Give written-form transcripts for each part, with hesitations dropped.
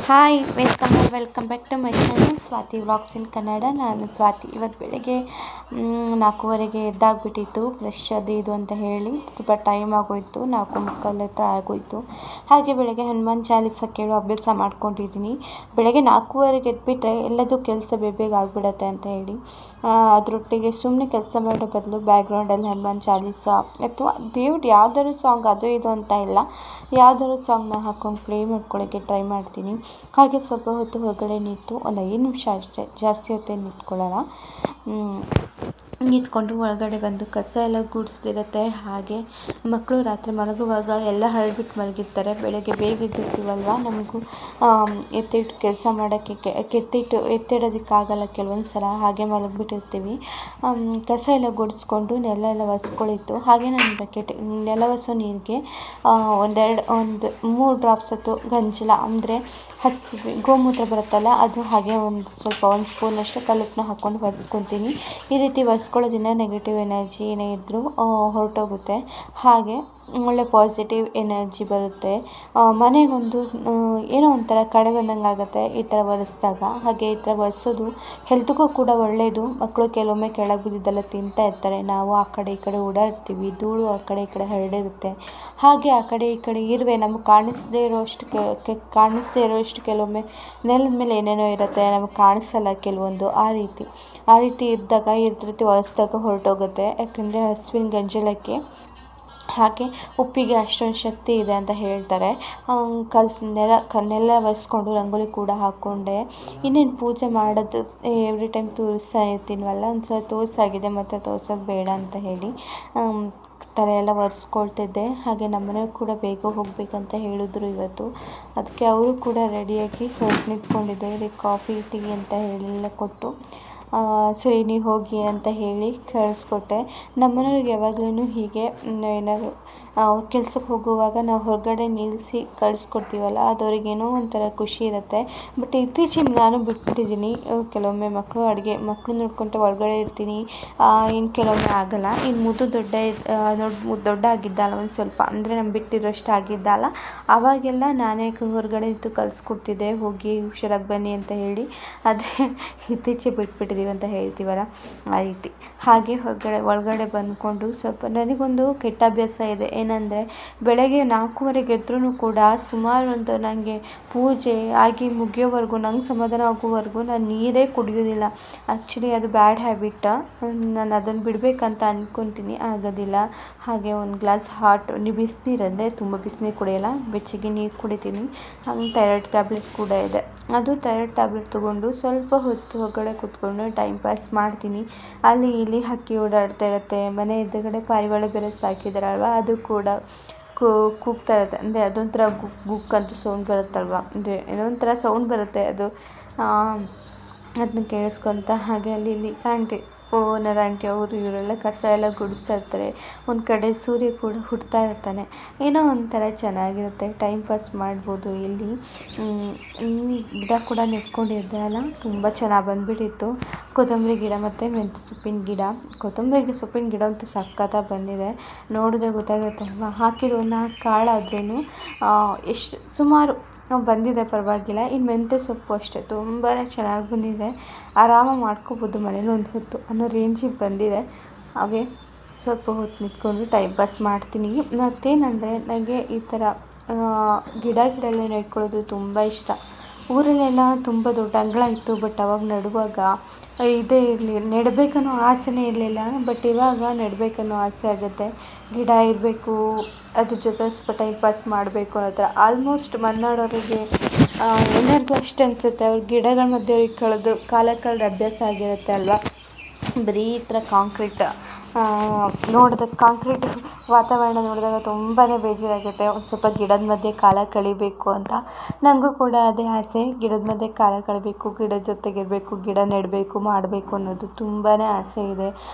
Hi welcome back to my channel Swathi vlogs in Kannada. ನಾನು ಸ್ವಾತಿ. ಇವತ್ತು ಬೆಳಗ್ಗೆ 4:30ಗೆ ಎದ್ದಾಗ್ಬಿಟ್ಟಿತ್ತು, ಬ್ರಷ್ ಅದು ಇದು ಅಂತ ಹೇಳಿ ಸ್ವಲ್ಪ ಟೈಮ್ ಆಗೋಯಿತು. 4:45 ಹತ್ರ ಆಗೋಯಿತು. ಹಾಗೆ ಬೆಳಗ್ಗೆ ಹನುಮಾನ್ ಚಾಲೀಸ ಕೇಳೋ ಅಭ್ಯಾಸ ಮಾಡ್ಕೊಂಡಿದ್ದೀನಿ. ಬೆಳಗ್ಗೆ 4:30ಗೆ ಎದ್ಬಿಟ್ರೆ ಎಲ್ಲದೂ ಕೆಲಸ ಬೇಗ ಆಗಿಬಿಡತ್ತೆ ಅಂತ ಹೇಳಿ ಅದರೊಟ್ಟಿಗೆ ಸುಮ್ಮನೆ ಕೆಲಸ ಮಾಡೋ ಬದಲು ಬ್ಯಾಕ್ಗ್ರೌಂಡಲ್ಲಿ ಹನುಮಾನ್ ಚಾಲೀಸ ಅಥವಾ ದೇವ್ರು ಯಾವ್ದಾದ್ರು ಸಾಂಗ್ ಅದು ಇದು ಅಂತ ಇಲ್ಲ, ಯಾವ್ದಾದ್ರು ಸಾಂಗ್ನ ಹಾಕ್ಕೊಂಡು ಪ್ಲೇ ಮಾಡ್ಕೊಳ್ಳೋಕ್ಕೆ ಟ್ರೈ ಮಾಡ್ತೀನಿ. ಹಾಗೆ ಸ್ವಲ್ಪ ಹೊತ್ತು ಹೊರಗಡೆ ನಿಂತು ಒಂದು 5 ನಿಮಿಷ ಅಷ್ಟೇ, ಜಾಸ್ತಿ ಹೊತ್ತೇನು ನಿಂತ್ಕೊಳ್ಳಲ್ಲ. ನಿಂತ್ಕೊಂಡು ಒಳಗಡೆ ಬಂದು ಕಸ ಎಲ್ಲ ಗುಡಿಸ್ದಿರುತ್ತೆ. ಹಾಗೆ ಮಕ್ಕಳು ರಾತ್ರಿ ಮಲಗುವಾಗ ಎಲ್ಲ ಹರಡ್ಬಿಟ್ಟು ಮಲಗಿರ್ತಾರೆ. ಬೆಳಗ್ಗೆ ಬೇಗ ಎದ್ದಿರ್ತೀವಲ್ವ, ನಮಗೂ ಎತ್ತಿಟ್ಟು ಕೆಲಸ ಮಾಡೋಕ್ಕೆ ಎತ್ತಿಡೋದಕ್ಕಾಗಲ್ಲ ಕೆಲವೊಂದು ಸಲ, ಹಾಗೆ ಮಲಗಿಬಿಟ್ಟಿರ್ತೀವಿ. ಕಸ ಎಲ್ಲ ಗುಡಿಸ್ಕೊಂಡು ನೆಲ ಎಲ್ಲ ಒರೆಸ್ಕೊಳ್ಳಿತ್ತು. ಹಾಗೆ ನಾನು ಬಕೆಟ್ ನೆಲ ಒರೆಸೋ ನೀರಿಗೆ ಒಂದು 3 ಡ್ರಾಪ್ಸ್ ಹೊತ್ತು ಗಂಜಲ ಅಂದರೆ ಗೋಮೂತ್ರ ಬರುತ್ತಲ್ಲ ಅದು, ಹಾಗೆ ಒಂದು ಸ್ಪೂನಷ್ಟು ಕಲ್ಲುಪ್ಪನ್ನ ಹಾಕ್ಕೊಂಡು ಒರೆಸ್ಕೊತೀನಿ. ಈ ರೀತಿ ಒರೆಸ್ಕೊಳ್ಳೋದ್ರಿಂದ ನೆಗೆಟಿವ್ ಎನರ್ಜಿ ಏನೇ ಇದ್ದರೂ ಹೊರಟೋಗುತ್ತೆ. ಹಾಗೆ ಒಳ್ಳೆ ಪಾಸಿಟಿವ್ ಎನರ್ಜಿ ಬರುತ್ತೆ. ಮನೆಗೊಂದು ಏನೋ ಒಂಥರ ಕಳೆ ಬಂದಂಗೆ ಆಗುತ್ತೆ ಈ ಥರ ಒರೆಸಿದಾಗ. ಹಾಗೆ ಈ ಥರ ಒರೆಸೋದು ಹೆಲ್ತ್ಗೂ ಕೂಡ ಒಳ್ಳೆಯದು. ಮಕ್ಕಳು ಕೆಲವೊಮ್ಮೆ ಕೆಳಗೆ ಬಿದ್ದಿದ್ದೆಲ್ಲ ತಿಂತಾ ಇರ್ತಾರೆ. ನಾವು ಆ ಕಡೆ ಈ ಕಡೆ ಓಡಾಡ್ತೀವಿ, ಧೂಳು ಆ ಕಡೆ ಈ ಕಡೆ ಹರಡಿರುತ್ತೆ. ಹಾಗೆ ಆ ಕಡೆ ಈ ಕಡೆ ಇರುವೆ ನಮಗೆ ಕಾಣಿಸದೇ ಇರೋಷ್ಟು ಕೆಲವೊಮ್ಮೆ ನೆಲದ ಮೇಲೆ ಏನೇನೋ ಇರುತ್ತೆ, ನಮಗೆ ಕಾಣಿಸಲ್ಲ ಕೆಲವೊಂದು. ಆ ರೀತಿ ಇದ್ದಾಗ ರೀತಿ ಒರೆಸಿದಾಗ ಹೊರಟೋಗುತ್ತೆ. ಯಾಕಂದರೆ ಹಸುವಿನ ಗಂಜಲಕ್ಕೆ ಹಾಗೆ ಉಪ್ಪಿಗೆ ಅಷ್ಟೊಂದು ಶಕ್ತಿ ಇದೆ ಅಂತ ಹೇಳ್ತಾರೆ. ನೆಲ ಒರೆಸ್ಕೊಂಡು ರಂಗೋಲಿ ಕೂಡ ಹಾಕ್ಕೊಂಡೆ. ಇನ್ನೇನು ಪೂಜೆ ಮಾಡೋದು ಎವ್ರಿ ಟೈಮ್ ತೋರಿಸ್ತಾ ಇರ್ತೀನವಲ್ಲ, ಒಂದು ಸಲ ತೋರಿಸಾಗಿದೆ ಮತ್ತು ತೋರ್ಸೋದು ಬೇಡ ಅಂತ ಹೇಳಿ ತಲೆ ಎಲ್ಲ ಒರೆಸ್ಕೊಳ್ತಿದ್ದೆ. ಹಾಗೆ ನಮ್ಮನೆಯವ್ರು ಕೂಡ ಬೇಗ ಹೋಗಬೇಕಂತ ಹೇಳಿದ್ರು ಇವತ್ತು. ಅದಕ್ಕೆ ಅವರು ಕೂಡ ರೆಡಿಯಾಗಿ ಹೋಗಿ ನಿಂತ್ಕೊಂಡಿದ್ದೆ. ಕಾಫಿ ಟೀ ಅಂತ ಹೇಳೆಲ್ಲ ಕೊಟ್ಟು ಸರಿ ನೀವು ಹೋಗಿ ಅಂತ ಹೇಳಿ ಕಳಿಸ್ಕೊಟ್ಟೆ. ನಮ್ಮನೆಯವ್ರಿಗೆ ಯಾವಾಗ್ಲೂ ಹೀಗೆ ಏನಾದ್ರು ಅವ್ರು ಕೆಲ್ಸಕ್ಕೆ ಹೋಗುವಾಗ ನಾವು ಹೊರಗಡೆ ನಿಲ್ಲಿಸಿ ಕಳಿಸ್ಕೊಡ್ತೀವಲ್ಲ, ಅದು ಅವ್ರಿಗೇನೋ ಒಂಥರ ಖುಷಿ ಇರುತ್ತೆ. ಬಟ್ ಇತ್ತೀಚೆಗೆ ನಾನು ಬಿಟ್ಬಿಟ್ಟಿದ್ದೀನಿ. ಕೆಲವೊಮ್ಮೆ ಮಕ್ಕಳು ನೋಡ್ಕೊತ ಒಳಗಡೆ ಇರ್ತೀನಿ, ಇನ್ನು ಕೆಲವೊಮ್ಮೆ ಆಗಲ್ಲ. ಇನ್ನು ಮುದ್ದು ದೊಡ್ಡ ಆಗಿದ್ದಲ್ಲ, ಒಂದು ಸ್ವಲ್ಪ ಅಂದರೆ ನಮ್ಮ ಬಿಟ್ಟಿರೋಷ್ಟು ಆಗಿದ್ದಲ್ಲ, ಆವಾಗೆಲ್ಲ ನಾನೇ ಹೊರಗಡೆ ನಿಂತು ಕಳಿಸ್ಕೊಡ್ತಿದ್ದೆ, ಹೋಗಿ ಹುಷಾರಾಗಿ ಬನ್ನಿ ಅಂತ ಹೇಳಿ. ಆದರೆ ಇತ್ತೀಚೆಗೆ ಬಿಟ್ಬಿಟ್ಟಿದ್ದೀವಿ ಅಂತ ಹೇಳ್ತೀವಲ್ಲ, ಆ ರೀತಿ. ಹಾಗೆ ಒಳಗಡೆ ಬಂದ್ಕೊಂಡು ಸ್ವಲ್ಪ ನನಗೊಂದು ಕೆಟ್ಟ ಅಭ್ಯಾಸ ಇದೆ. ಏನಂದರೆ ಬೆಳಗ್ಗೆ 4:30ಗೆ ಎದ್ರೂ ಕೂಡ ಸುಮಾರು ಒಂದು ನನಗೆ ಪೂಜೆ ಆಗಿ ಮುಗಿಯೋವರೆಗೂ, ನಂಗೆ ಸಮಾಧಾನ ಆಗೋವರೆಗೂ ನಾನು ನೀರೇ ಕುಡಿಯೋದಿಲ್ಲ. ಆ್ಯಕ್ಚುಲಿ ಅದು ಬ್ಯಾಡ್ ಹ್ಯಾಬಿಟ್. ನಾನು ಅದನ್ನು ಬಿಡಬೇಕಂತ ಅಂದ್ಕೊತೀನಿ, ಆಗೋದಿಲ್ಲ. ಹಾಗೆ ಒಂದು ಗ್ಲಾಸ್ ಬಿಸಿನೀರಂದರೆ ತುಂಬ ಬಿಸಿನೀರು ಕುಡಿಯೋಲ್ಲ, ಬೆಚ್ಚಗೆ ನೀರು ಕುಡಿತೀನಿ. ಹಂಗೆ ಥೈರಾಯ್ಡ್ ಟ್ಯಾಬ್ಲೆಟ್ ಕೂಡ ಇದೆ. ಅದು ಥೈರಾಯ್ಡ್ ಟ್ಯಾಬ್ಲೆಟ್ ತೊಗೊಂಡು ಸ್ವಲ್ಪ ಹೊತ್ತು ಹೊರಗಡೆ ಕೂತ್ಕೊಂಡು ಟೈಮ್ ಪಾಸ್ ಮಾಡ್ತೀನಿ. ಅಲ್ಲಿ ಇಲ್ಲಿ ಹಕ್ಕಿ ಓಡಾಡ್ತಾ ಇರುತ್ತೆ. ಮನೆ ಎದುರುಗಡೆ ಪಾರಿವಾಳ ಬೇರೆ ಸಾಕಿದಾರಲ್ವ, ಅದು ಕೂಡ ಕೂಗ್ತಾ ಇರುತ್ತೆ. ಅಂದರೆ ಅದೊಂಥರ ಗುಕ್ ಅಂತ ಸೌಂಡ್ ಬರುತ್ತಲ್ವ, ಅಂದರೆ ಏನೋ ಒಂಥರ ಸೌಂಡ್ ಬರುತ್ತೆ. ಅದು ಅದನ್ನ ಕೇಳಿಸ್ಕೊತ ಹಾಗೆ ಅಲ್ಲಿ ಇಲ್ಲಿ ಓನರ್ ಆಂಟಿ ಅವರು ಇವರೆಲ್ಲ ಕಸ ಎಲ್ಲ ಗುಡಿಸ್ತಾ ಇರ್ತಾರೆ. ಒಂದು ಕಡೆ ಸೂರ್ಯ ಕೂಡ ಹುಡ್ತಾ ಇರ್ತಾನೆ. ಏನೋ ಒಂಥರ ಚೆನ್ನಾಗಿರುತ್ತೆ, ಟೈಮ್ ಪಾಸ್ ಮಾಡ್ಬೋದು. ಇಲ್ಲಿ ಗಿಡ ಕೂಡ ನೆಟ್ಕೊಂಡಿದ್ದೆ ಅಲ್ಲ, ತುಂಬ ಚೆನ್ನಾಗಿ ಬಂದುಬಿಟ್ಟಿತ್ತು. ಕೊತ್ತಂಬರಿ ಗಿಡ ಮತ್ತು ಮೆಂತ್ಯ ಸೊಪ್ಪಿನ ಗಿಡ. ಕೊತ್ತಂಬರಿ ಸೊಪ್ಪಿನ ಗಿಡ ಅಂತೂ ಸಖತ್ತಾಗಿ ಬಂದಿದೆ, ನೋಡಿದ್ರೆ ಗೊತ್ತಾಗುತ್ತಲ್ವ. ಹಾಕಿರೋ 4 ಕಾಳಾದ್ರೂ ಎಷ್ಟು ಸುಮಾರು ಬಂದಿದೆ, ಪರವಾಗಿಲ್ಲ. ಇನ್ನು ಮೆಂತ್ಯ ಸೊಪ್ಪು ಅಷ್ಟೇ ತುಂಬಾ ಚೆನ್ನಾಗಿ ಬಂದಿದೆ. ಆರಾಮಾಗಿ ಮಾಡ್ಕೋಬೋದು ಮನೇಲಿ ಒಂದು ಹೊತ್ತು ಅನ್ನೋ ರೇಂಜಿಗೆ ಬಂದಿದೆ. ಹಾಗೆ ಸ್ವಲ್ಪ ಹೊತ್ತು ನಿಂತ್ಕೊಂಡು ಟೈಮ್ ಪಾಸ್ ಮಾಡ್ತೀನಿ. ಮತ್ತೇನೆಂದರೆ ನನಗೆ ಈ ಥರ ಗಿಡ ಎಲ್ಲ ನೆಟ್ಕೊಳ್ಳೋದು ತುಂಬ ಇಷ್ಟ. ಊರಲ್ಲೆಲ್ಲ ತುಂಬ ದೊಡ್ಡ ಅಂಗಳ ಇತ್ತು, ಬಟ್ ಅವಾಗ ನೆಡುವಾಗ ನೆಡಬೇಕನ್ನೋ ಆಸೆನೇ ಇರಲಿಲ್ಲ. ಬಟ್ ಇವಾಗ ನೆಡಬೇಕನ್ನೋ ಆಸೆ ಆಗುತ್ತೆ. ಗಿಡ ಇರಬೇಕು, ಅದ್ರ ಜೊತೆ ಸ್ವಲ್ಪ ಟೈಮ್ ಪಾಸ್ ಮಾಡಬೇಕು ಅನ್ನೋ ಥರ. ಆಲ್ಮೋಸ್ಟ್ ಮಲೆನಾಡೋರಿಗೆ ಎಲ್ಲರಿಗೂ ಅಷ್ಟೇ ಅನಿಸುತ್ತೆ. ಅವ್ರ ಗಿಡಗಳ ಮಧ್ಯೆ ಅವ್ರಿಗೆ ಕಾಲ ಕಳೆದ ಅಭ್ಯಾಸ ಆಗಿರುತ್ತೆ ಅಲ್ವಾ. ಬರೀ ಈ ಥರ ಕಾಂಕ್ರೀಟ್ ವಾತಾವರಣ ನೋಡಿದಾಗ ತುಂಬಾ ಬೇಜಾರಾಗುತ್ತೆ. ಒಂದು ಸ್ವಲ್ಪ ಗಿಡದ ಮಧ್ಯೆ ಕಾಲ ಕಳಿಬೇಕು ಅಂತ. ನನಗೂ ಕೂಡ ಅದೇ ಆಸೆ, ಗಿಡದ ಮಧ್ಯೆ ಕಾಲ ಕಳಿಬೇಕು, ಗಿಡದ ಜೊತೆಗಿರಬೇಕು, ಗಿಡ ನೆಡಬೇಕು, ಮಾಡಬೇಕು ಅನ್ನೋದು ತುಂಬಾ ಆಸೆ ಇದೆ.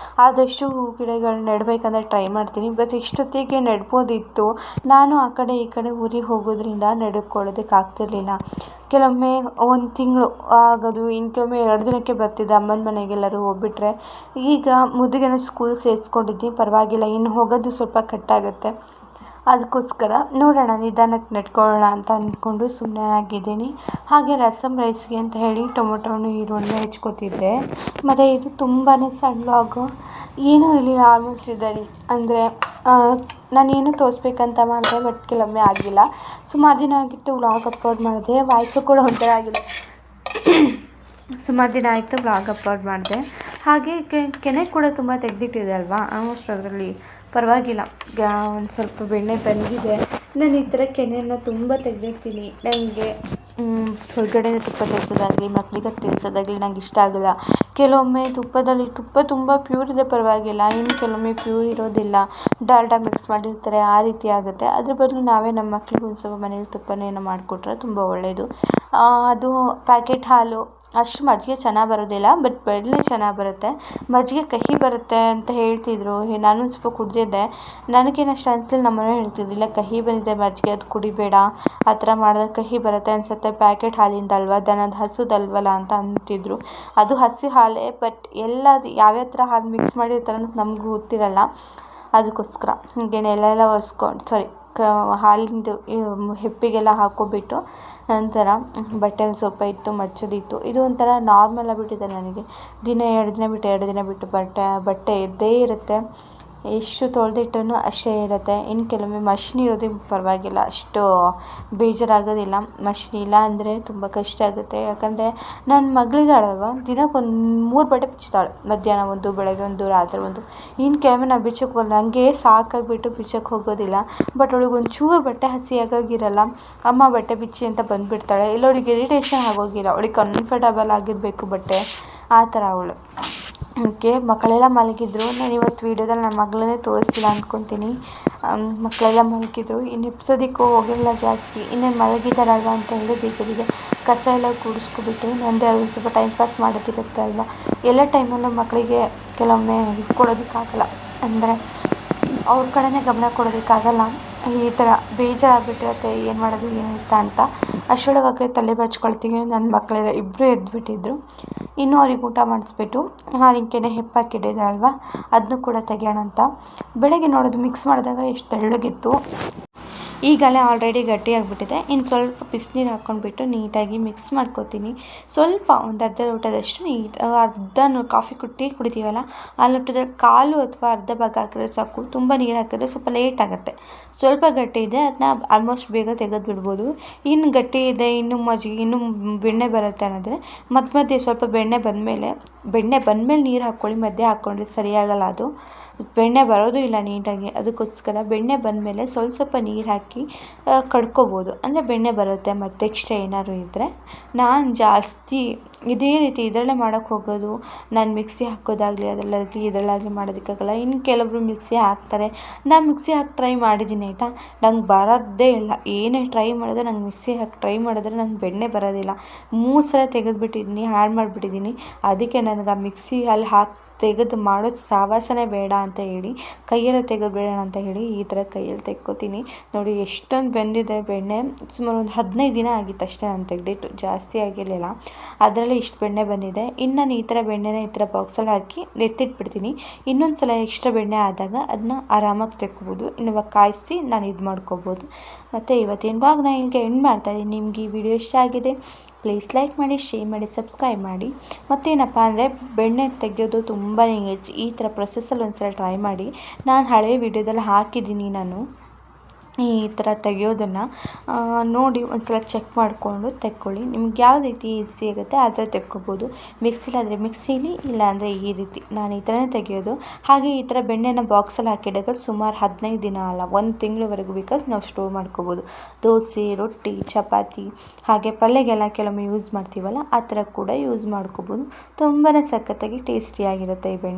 ಆದಷ್ಟು ಗಿಡಗಳನ್ನ ನೆಡಬೇಕಂತ ಟ್ರೈ ಮಾಡ್ತೀನಿ. ಬಟ್ ಇಷ್ಟೊತ್ತಿಗೆ ನೆಡ್ಬೋದಿತ್ತು. ನಾನು ಆ ಕಡೆ ಈ ಕಡೆ ಊರಿಗೆ ಹೋಗೋದ್ರಿಂದ ನೆಡ್ಕೊಳ್ಳೋದಕ್ಕೆ ಆಗ್ತಿರ್ಲಿಲ್ಲ. ಕೆಲವೊಮ್ಮೆ 1 ತಿಂಗಳು ಆಗೋದು, ಇನ್ನು ಕೆಲವೊಮ್ಮೆ 2 ದಿನಕ್ಕೆ ಬರ್ತಿದ್ದೆ ಅಮ್ಮನ ಮನೆಗೆಲ್ಲರೂ ಹೋಗ್ಬಿಟ್ರೆ. ಈಗ ಮುದ್ದಿಗೆನ ಸ್ಕೂಲ್ ಸೇರಿಸ್ಕೊಂಡಿದ್ದೀನಿ, ಪರವಾಗಿಲ್ಲ. ಇನ್ನು ಹೋಗೋದು ಸ್ವಲ್ಪ ಕಟ್ಟಾಗುತ್ತೆ. ಅದಕ್ಕೋಸ್ಕರ ನೋಡೋಣ ನಿಧಾನಕ್ಕೆ ನೆಟ್ಕೊಳ್ಳೋಣ ಅಂತ ಅಂದ್ಕೊಂಡು ಸುಮ್ಮನೆ ಆಗಿದ್ದೀನಿ. ಹಾಗೆ ರಸಮ್ ರೈಸ್ಗೆ ಅಂತ ಹೇಳಿ ಟೊಮೊಟೊ ಈರುಳ್ಳಿ ಹೆಚ್ಕೊತಿದ್ದೆ. ಮತ್ತು ಇದು ತುಂಬಾ ಸಣ್ಣ ವ್ಲಾಗು, ಏನೂ ಇರಲಿಲ್ಲ ಆಲ್ಮೋಸ್ಟ್ ಇದರಲ್ಲಿ. ಅಂದರೆ ನಾನೇನು ತೋರಿಸ್ಬೇಕಂತ ಮಾಡಿದೆ, ಬಟ್ ಕೆಲವೊಮ್ಮೆ ಆಗಿಲ್ಲ. ಸುಮಾರು ದಿನ ಆಗಿತ್ತು ವ್ಲಾಗ್ ಅಪ್ಲೋಡ್ ಮಾಡಿದೆ, ವಾಯ್ಸು ಕೂಡ ಒಂಥರ ಆಗಿದೆ. ಸುಮಾರು ದಿನ ಆಯಿತು ವ್ಲಾಗ್ ಅಪ್ಲೋಡ್ ಮಾಡಿದೆ. ಹಾಗೆ ಕೆನೆ ಕೂಡ ತುಂಬ ತೆಗೆದಿಟ್ಟಿದೆ ಅಲ್ವಾ, ಆಲ್ಮೋಸ್ಟ್ ಅದರಲ್ಲಿ ಪರವಾಗಿಲ್ಲ. ಒಂದು ಸ್ವಲ್ಪ ಬೆಣ್ಣೆ ಬಂದಿದೆ. ನಾನು ಈ ಥರ ಕೆನೆಯನ್ನು ತುಂಬ ತೆಗೆದಿರ್ತೀನಿ. ನನಗೆ ಹೊರಗಡೆ ತುಪ್ಪ ತರಿಸೋದಾಗಲಿ, ಮಕ್ಕಳಿಗೆ ತಿನ್ನಿಸೋದಾಗಲಿ ನಂಗೆ ಇಷ್ಟ ಆಗೋಲ್ಲ. ಕೆಲವೊಮ್ಮೆ ತುಪ್ಪ ತುಂಬ ಪ್ಯೂರ್ ಇದೆ ಪರವಾಗಿಲ್ಲ, ಇನ್ನು ಕೆಲವೊಮ್ಮೆ ಪ್ಯೂರ್ ಇರೋದಿಲ್ಲ, ಡಾಲ್ಡಾ ಮಿಕ್ಸ್ ಮಾಡಿರ್ತಾರೆ, ಆ ರೀತಿ ಆಗುತ್ತೆ. ಅದ್ರ ಬದಲು ನಾವೇ ನಮ್ಮ ಮಕ್ಕಳಿಗೆ ಒಂದು ಸ್ವಲ್ಪ ಮನೇಲಿ ತುಪ್ಪನೇನೋ ಮಾಡಿಕೊಟ್ರೆ ತುಂಬ ಒಳ್ಳೆಯದು. ಅದು ಪ್ಯಾಕೆಟ್ ಹಾಲು ಅಷ್ಟು ಮಜ್ಜಿಗೆ ಚೆನ್ನಾಗಿ ಬರೋದಿಲ್ಲ, ಬಟ್ ಬೆಣ್ಣೆ ಚೆನ್ನಾಗಿ ಬರುತ್ತೆ. ಮಜ್ಜಿಗೆ ಕಹಿ ಬರುತ್ತೆ ಅಂತ ಹೇಳ್ತಿದ್ರು, ನಾನು ಒಂದು ಸ್ವಲ್ಪ ಕುಡಿದಿದ್ದೆ. ನನಗೇನು ಅಷ್ಟು ಅನಿಸಲಿಲ್ಲ. ನಮ್ಮನೆ ಹೇಳ್ತಿದ್ದಿಲ್ಲ ಕಹಿ ಬಂದಿದೆ ಮಜ್ಜಿಗೆ, ಅದು ಕುಡಿಬೇಡ, ಆ ಥರ ಮಾಡಿದ್ರೆ ಕಹಿ ಬರುತ್ತೆ ಅನಿಸುತ್ತೆ, ಪ್ಯಾಕೆಟ್ ಹಾಲಿಂದಲ್ವ, ದನದ ಹಸುದಲ್ವಲ್ಲ ಅಂತ ಅಂತಿದ್ರು. ಅದು ಹಸಿ ಹಾಲೇ, ಬಟ್ ಯಾವ್ಯಾವ ಥರ ಹಾಲು ಮಿಕ್ಸ್ ಮಾಡಿರ್ತಾರೆ ಅಂತ ನಮಗೂ ಗೊತ್ತಿರಲ್ಲ. ಅದಕ್ಕೋಸ್ಕರ ಹೀಗೆ ನೆಲ ಒರೆಸ್ಕೊಂಡು ಹಾಲಿಂದು ಹೆಪ್ಪಿಗೆಲ್ಲ ಹಾಕ್ಕೊಬಿಟ್ಟು ನಂತರ ಬಟ್ಟೆಲಿ ಸ್ವಲ್ಪ ಇತ್ತು ಮಡ್ಚೋದಿತ್ತು. ಇದು ಒಂಥರ ನಾರ್ಮಲ್ ಆಗಿಬಿಟ್ಟಿದೆ ನನಗೆ. ದಿನ 2 ದಿನ ಬಿಟ್ಟು ಬಟ್ಟೆ ಇದ್ದೇ ಇರುತ್ತೆ. ಎಷ್ಟು ತೊಳೆದಿಟ್ಟರೂ ಅಷ್ಟೇ ಇರುತ್ತೆ. ಇನ್ನು ಕೆಲವೊಮ್ಮೆ ಮಷಿನ್ ಇರೋದಕ್ಕೆ ಪರವಾಗಿಲ್ಲ, ಅಷ್ಟು ಬೇಜಾರಾಗೋದಿಲ್ಲ. ಮಷಿನ್ ಇಲ್ಲ ಅಂದರೆ ತುಂಬ ಕಷ್ಟ ಆಗುತ್ತೆ. ಯಾಕಂದರೆ ನನ್ನ ಮಗಳಿದ್ದಾಳಲ್ವ, ದಿನಕ್ಕೊಂದು 3 ಬಟ್ಟೆ ಬಿಚ್ತಾಳೆ. ಮಧ್ಯಾಹ್ನ ಒಂದು, ಬೆಳಗ್ಗೆ ಒಂದು, ರಾತ್ರಿ ಒಂದು. ಇನ್ನು ಕೆಲವೊಮ್ಮೆ ನಾವು ಬಿಚ್ಚಕ್ಕೆ ಹೋಗಲ್ಲ, ನನಗೆ ಸಾಕಾಗಿಬಿಟ್ಟು ಬಿಚ್ಚಕ್ಕೆ ಹೋಗೋದಿಲ್ಲ. ಬಟ್ ಅವಳಿಗೆ ಒಂಚೂರು ಬಟ್ಟೆ ಹಸಿಯಾಗಿರಲ್ಲ, ಅಮ್ಮ ಬಟ್ಟೆ ಬಿಚ್ಚಿ ಅಂತ ಬಂದುಬಿಡ್ತಾಳೆ. ಇಲ್ಲ ಅವಳಿಗೆ ಇರಿಟೇಷನ್ ಆಗೋಗಿಲ್ಲ, ಅವಳಿಗೆ ಕಂಫರ್ಟಬಲ್ ಆಗಿರಬೇಕು ಬಟ್ಟೆ, ಆ ಥರ ಅವಳು. ಓಕೆ, ಮಕ್ಕಳೆಲ್ಲ ಮಲಗಿದ್ರು. ನಾನು ಇವತ್ತು ವೀಡಿಯೋದಲ್ಲಿ ನನ್ನ ಮಗಳನ್ನೇ ತೋರಿಸ್ತಿಲ್ಲ ಅಂದ್ಕೊತೀನಿ. ಮಕ್ಕಳೆಲ್ಲ ಮಲಗಿದ್ರು, ಇನ್ನು ಎಪ್ಸೋದಕ್ಕೂ ಹೋಗಿಲ್ಲ ಜಾಸ್ತಿ. ಇನ್ನೇನು ಮಲಗಿದ್ದಾರಲ್ವ ಅಂತ ಹೇಳಿ ಬೇಗ ಕಸ ಎಲ್ಲ ಕೂಡಿಸ್ಕೊಬಿಟ್ಟು ನಂದೇ ಒಂದು ಸ್ವಲ್ಪ ಟೈಮ್ ಪಾಸ್ ಮಾಡೋದಿರುತ್ತೆ ಅಲ್ವಾ. ಎಲ್ಲ ಟೈಮಲ್ಲೂ ಮಕ್ಕಳಿಗೆ ಕೆಲವೊಮ್ಮೆ ಕೊಡೋದಕ್ಕಾಗಲ್ಲ, ಅಂದರೆ ಅವ್ರ ಕಡೆನೇ ಗಮನ ಕೊಡೋದಕ್ಕಾಗಲ್ಲ. ಈ ಥರ ಬೇಜಾರಾಗ್ಬಿಟ್ಟಿರುತ್ತೆ, ಏನು ಮಾಡೋದು ಏನಿಲ್ಲ ಅಂತ. ಅಷ್ಟರೊಳಗೆ ತಲೆ ಬಾಚ್ಕೊಳ್ತೀನಿ. ನನ್ನ ಮಕ್ಕಳೆಲ್ಲ ಇಬ್ಬರು ಎದ್ದುಬಿಟ್ಟಿದ್ರು. ಇನ್ನೂ ಅವ್ರಿಗೆ ಊಟ ಮಾಡಿಸ್ಬಿಟ್ಟು ಹಾಲಿನ ಹೆಪ್ಪಾಕಿಟ್ಟಿದೆ ಅಲ್ವಾ, ಅದನ್ನು ಕೂಡ ತೆಗೆಯೋಣ ಅಂತ. ಬೆಳಗ್ಗೆ ನೋಡೋದು ಮಿಕ್ಸ್ ಮಾಡಿದಾಗ ಎಷ್ಟು ತೆಳ್ಳಗಿತ್ತು, ಈಗಲೇ ಆಲ್ರೆಡಿ ಗಟ್ಟಿಯಾಗಿಬಿಟ್ಟಿದೆ. ಇನ್ನು ಸ್ವಲ್ಪ ಬಿಸಿನೀರು ಹಾಕ್ಕೊಂಡ್ಬಿಟ್ಟು ನೀಟಾಗಿ ಮಿಕ್ಸ್ ಮಾಡ್ಕೊತೀನಿ. ಸ್ವಲ್ಪ ಒಂದು ಅರ್ಧ ಲೋಟದಷ್ಟು ಅರ್ಧ ಕಾಫಿ ಟೀ ಕುಡಿತೀವಲ್ಲ, ಆ ಲೋಟದಲ್ಲಿ ಕಾಲು ಅಥವಾ ಅರ್ಧ ಭಾಗ ಹಾಕಿದ್ರೆ ಸಾಕು. ತುಂಬ ನೀರು ಹಾಕಿದ್ರೆ ಸ್ವಲ್ಪ ಲೇಟ್ ಆಗುತ್ತೆ. ಸ್ವಲ್ಪ ಗಟ್ಟಿ ಇದೆ, ಅದನ್ನ ಆಲ್ಮೋಸ್ಟ್ ಬೇಗ ತೆಗೆದುಬಿಡ್ಬೋದು. ಇನ್ನು ಗಟ್ಟಿ ಇದೆ, ಇನ್ನೂ ಮಜ್ಜಿಗೆ, ಇನ್ನೂ ಬೆಣ್ಣೆ ಬರುತ್ತೆ ಅನ್ನೋದ್ರೆ ಮಧ್ಯೆ ಸ್ವಲ್ಪ ಬೆಣ್ಣೆ ಬಂದಮೇಲೆ ನೀರು ಹಾಕ್ಕೊಳ್ಳಿ. ಮಧ್ಯೆ ಹಾಕ್ಕೊಂಡ್ರೆ ಸರಿಯಾಗಲ್ಲ, ಅದು ಬೆಣ್ಣೆ ಬರೋದು ಇಲ್ಲ ನೀಟಾಗಿ. ಅದಕ್ಕೋಸ್ಕರ ಬೆಣ್ಣೆ ಬಂದಮೇಲೆ ಸ್ವಲ್ಪ ನೀರು ಹಾಕಿ ಕಡ್ಕೊಬೋದು, ಅಂದರೆ ಬೆಣ್ಣೆ ಬರುತ್ತೆ. ಮತ್ತು ಎಕ್ಸ್ಟ್ರಾ ಏನಾದ್ರು ಇದ್ದರೆ ನಾನು ಜಾಸ್ತಿ ಇದೇ ರೀತಿ ಇದರಲ್ಲೇ ಮಾಡೋಕ್ಕೆ ಹೋಗೋದು. ನಾನು ಮಿಕ್ಸಿ ಹಾಕೋದಾಗಲಿ ಇದರಲ್ಲಾಗಲಿ ಮಾಡೋದಕ್ಕಾಗಲ್ಲ. ಇನ್ನು ಕೆಲವೊಬ್ರು ಮಿಕ್ಸಿ ಹಾಕ್ತಾರೆ, ನಾನು ಮಿಕ್ಸಿ ಹಾಕಿ ಟ್ರೈ ಮಾಡಿದ್ದೀನಿ ಆಯಿತಾ, ನಂಗೆ ಬರೋದೇ ಇಲ್ಲ. ಏನೇ ಟ್ರೈ ಮಾಡಿದ್ರೆ ನಂಗೆ ಮಿಕ್ಸಿ ಹಾಕಿ ಟ್ರೈ ಮಾಡಿದ್ರೆ ನಂಗೆ ಬೆಣ್ಣೆ ಬರೋದಿಲ್ಲ. 3 ಸಲ ತೆಗೆದುಬಿಟ್ಟಿದ್ದೀನಿ, ಹಾಳು ಮಾಡಿಬಿಟ್ಟಿದ್ದೀನಿ. ಅದಕ್ಕೆ ನನಗೆ ಆ ಮಿಕ್ಸಿಯಲ್ಲಿ ತೆಗೆದು ಮಾಡೋ ಸಾವಾಸನೆ ಬೇಡ ಅಂತ ಹೇಳಿ, ಕೈಯಲ್ಲೇ ತೆಗೆದುಬಿಡೋಣ ಅಂತ ಹೇಳಿ ಈ ಥರ ಕೈಯಲ್ಲಿ ತೆಕ್ಕೋತೀನಿ. ನೋಡಿ ಎಷ್ಟೊಂದು ಬೆಂದಿದೆ ಬೆಣ್ಣೆ. ಸುಮಾರು ಒಂದು 15 ದಿನ ಆಗಿತ್ತು ಅಷ್ಟೇ ನಾನು ತೆಗೆದಿಟ್ಟು, ಜಾಸ್ತಿ ಆಗಿರಲಿಲ್ಲ. ಅದರಲ್ಲೇ ಇಷ್ಟು ಬೆಣ್ಣೆ ಬಂದಿದೆ. ಇನ್ನು ನಾನು ಈ ಥರ ಬೆಣ್ಣೆನ ಈ ಥರ ಬಾಕ್ಸಲ್ಲಿ ಹಾಕಿ ಎತ್ತಿಟ್ಬಿಡ್ತೀನಿ. ಇನ್ನೊಂದು ಸಲ ಎಕ್ಸ್ಟ್ರಾ ಬೆಣ್ಣೆ ಆದಾಗ ಅದನ್ನ ಆರಾಮಾಗಿ ತೆಕ್ಕೋಬೋದು. ಇನ್ನು ಕಾಯಿಸಿ ನಾನು ಇದು ಮಾಡ್ಕೋಬೋದು. ಮತ್ತು ಇವತ್ತಿನ ವ್ಲಾಗ್ನ ಇಲ್ಲಿಗೆ ಎಂಡ್ ಮಾಡ್ತಾಯಿದ್ದೀನಿ. ನಿಮ್ಗೆ ಈ ವಿಡಿಯೋ ಇಷ್ಟ ಆಗಿದೆ ಪ್ಲೀಸ್ ಲೈಕ್ ಮಾಡಿ, ಶೇರ್ ಮಾಡಿ, ಸಬ್ಸ್ಕ್ರೈಬ್ ಮಾಡಿ. ಮತ್ತೇನಪ್ಪ ಅಂದರೆ ಬೆಣ್ಣೆ ತೆಗೆಯೋದು ತುಂಬಾ ಈಸಿ. ಈ ಥರ ಪ್ರೊಸೆಸ್ಸಲ್ಲಿ ಒಂದು ಸಲ ಟ್ರೈ ಮಾಡಿ. ನಾನು ಹಳೆಯ ವಿಡಿಯೋದಲ್ಲಿ ಹಾಕಿದ್ದೀನಿ ನಾನು ಈ ಥರ ತೆಗೆಯೋದನ್ನು ನೋಡಿ ಒಂದು ಸಲ ಚೆಕ್ ಮಾಡಿಕೊಂಡು ತೆಕ್ಕೊಳ್ಳಿ. ನಿಮ್ಗೆ ಯಾವ ರೀತಿ ಈಸಿ ಆಗುತ್ತೆ ಆ ಥರ ತೆಕ್ಕೋಬೋದು. ಮಿಕ್ಸಿಲಾದರೆ ಮಿಕ್ಸಿಲಿ, ಇಲ್ಲಾಂದರೆ ಈ ರೀತಿ ನಾನು ಈ ಥರನೇ ತೆಗೆಯೋದು. ಹಾಗೆ ಈ ಥರ ಬೆಣ್ಣೆನ ಬಾಕ್ಸಲ್ಲಿ ಹಾಕಿದಾಗ ಸುಮಾರು 15 ದಿನ ಅಲ್ಲ 1 ತಿಂಗಳವರೆಗೂ ಬೇಕಾದ್ರೆ ನಾವು ಸ್ಟೋರ್ ಮಾಡ್ಕೋಬೋದು. ದೋಸೆ, ರೊಟ್ಟಿ, ಚಪಾತಿ, ಹಾಗೆ ಪಲ್ಯಗೆಲ್ಲ ಕೆಲವೊಮ್ಮೆ ಯೂಸ್ ಮಾಡ್ತೀವಲ್ಲ, ಆ ಥರ ಕೂಡ ಯೂಸ್ ಮಾಡ್ಕೋಬೋದು. ತುಂಬಾ ಸಖತ್ತಾಗಿ ಟೇಸ್ಟಿಯಾಗಿರುತ್ತೆ ಈ ಬೆಣ್ಣೆ.